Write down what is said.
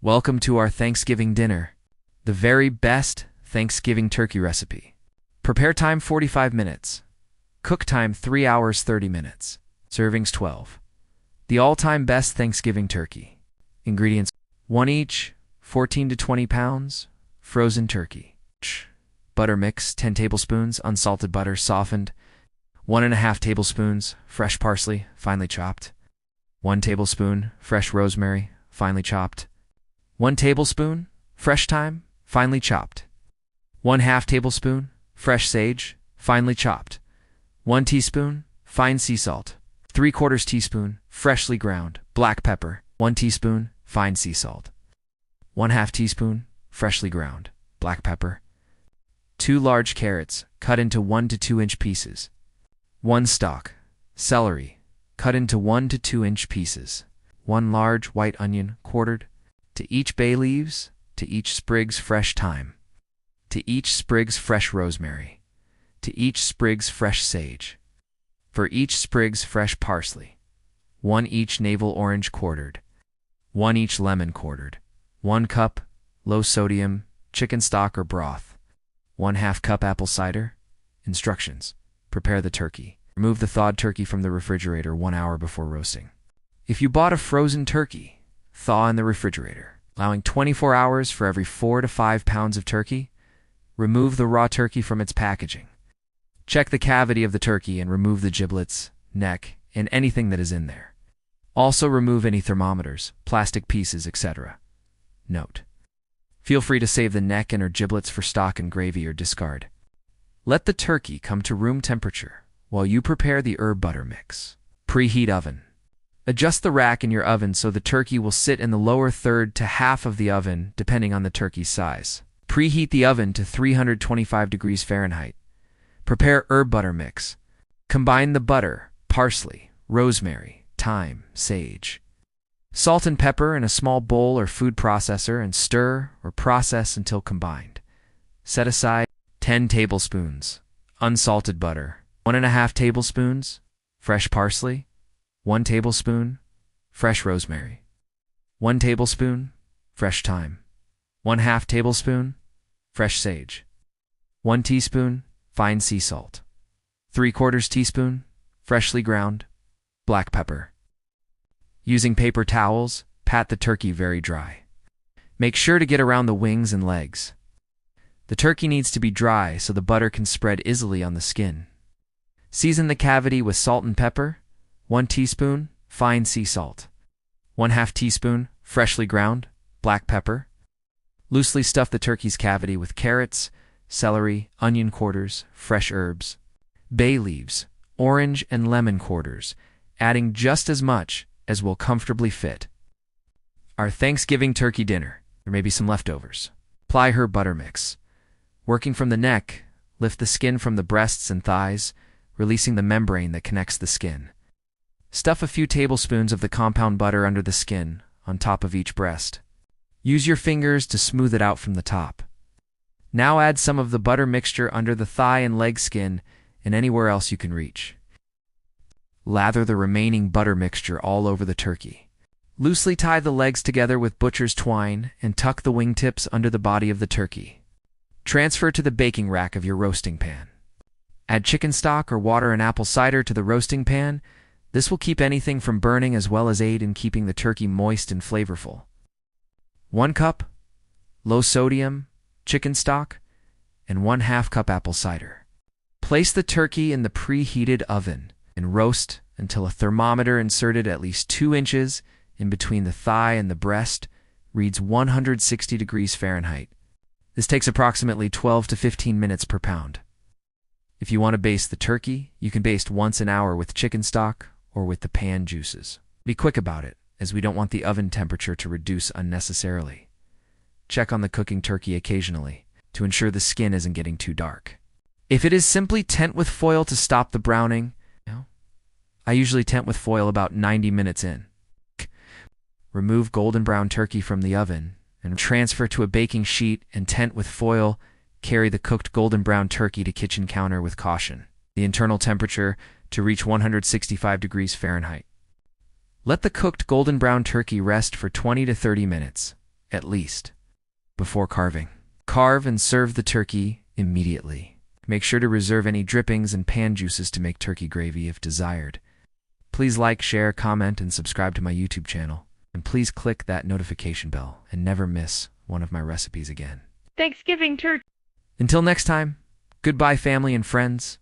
Welcome to our Thanksgiving dinner, the very best Thanksgiving turkey recipe. Prepare time 45 minutes. Cook time 3 hours 30 minutes. Servings 12. The all-time best Thanksgiving turkey. Ingredients: 1 each, 14 to 20 pounds, frozen turkey. Butter mix, 10 tablespoons, unsalted butter, softened. 1½ tablespoons, fresh parsley, finely chopped. 1 tablespoon, fresh rosemary, finely chopped. 1 tablespoon, fresh thyme, finely chopped. 1/2 tablespoon, fresh sage, finely chopped. 1 teaspoon, fine sea salt. 3/4 teaspoon, freshly ground, black pepper. 1 teaspoon, fine sea salt. 1/2 teaspoon, freshly ground, black pepper. 2 large carrots, cut into 1 to 2 inch pieces. 1 stalk, celery, cut into 1 to 2 inch pieces. 1 large white onion, quartered. To each bay leaves, to each sprigs fresh thyme. To each sprigs fresh rosemary. To each sprigs fresh sage. For each sprigs fresh parsley. 1 each navel orange quartered. 1 each lemon quartered. 1 cup low sodium chicken stock or broth. 1/2 cup apple cider. Instructions: prepare the turkey. Remove the thawed turkey from the refrigerator 1 hour before roasting. If you bought a frozen turkey, thaw in the refrigerator, allowing 24 hours for every 4 to 5 pounds of turkey. Remove the raw turkey from its packaging. Check the cavity of the turkey and remove the giblets, neck, and anything that is in there. Also remove any thermometers, plastic pieces, etc. Note: feel free to save the neck and or giblets for stock and gravy or discard. Let the turkey come to room temperature while you prepare the herb butter mix. Preheat oven. Adjust the rack in your oven so the turkey will sit in the lower third to half of the oven, depending on the turkey's size. Preheat the oven to 325 degrees Fahrenheit. Prepare herb butter mix. Combine the butter, parsley, rosemary, thyme, sage, salt and pepper in a small bowl or food processor and stir or process until combined. Set aside 10 tablespoons unsalted butter, 1½ tablespoons fresh parsley, 1 tablespoon fresh rosemary, 1 tablespoon fresh thyme, 1/2 tablespoon fresh sage, 1 teaspoon fine sea salt, 3/4 teaspoon freshly ground black pepper. Using paper towels, pat the turkey very dry. Make sure to get around the wings and legs. The turkey needs to be dry so the butter can spread easily on the skin. Season the cavity with salt and pepper. 1 teaspoon fine sea salt. 1/2 teaspoon freshly ground black pepper. Loosely stuff the turkey's cavity with carrots, celery, onion quarters, fresh herbs, bay leaves, orange and lemon quarters, adding just as much as will comfortably fit. Our Thanksgiving turkey dinner. There may be some leftovers. Apply herb butter mix. Working from the neck, lift the skin from the breasts and thighs, releasing the membrane that connects the skin. Stuff a few tablespoons of the compound butter under the skin, on top of each breast. Use your fingers to smooth it out from the top. Now add some of the butter mixture under the thigh and leg skin and anywhere else you can reach. Lather the remaining butter mixture all over the turkey. Loosely tie the legs together with butcher's twine and tuck the wingtips under the body of the turkey. Transfer to the baking rack of your roasting pan. Add chicken stock or water and apple cider to the roasting pan. This will keep anything from burning as well as aid in keeping the turkey moist and flavorful. 1 cup low sodium chicken stock and 1/2 cup apple cider. Place the turkey in the preheated oven and roast until a thermometer inserted at least 2 inches in between the thigh and the breast reads 160 degrees Fahrenheit. This takes approximately 12 to 15 minutes per pound. If you want to baste the turkey, you can baste once an hour with chicken stock or with the pan juices. Be quick about it, as we don't want the oven temperature to reduce unnecessarily. Check on the cooking turkey occasionally to ensure the skin isn't getting too dark. If it is simply tent with foil to stop the browning, I usually tent with foil about 90 minutes in. Remove golden brown turkey from the oven and transfer to a baking sheet and tent with foil. Carry the cooked golden brown turkey to kitchen counter with caution. The internal temperature to reach 165 degrees Fahrenheit. Let the cooked golden brown turkey rest for 20 to 30 minutes at least, before carving. Carve and serve the turkey immediately. Make sure to reserve any drippings and pan juices to make turkey gravy if desired. Please like, share, comment, and subscribe to my YouTube channel. And please click that notification bell and never miss one of my recipes again. Thanksgiving turkey. Until next time, goodbye family and friends.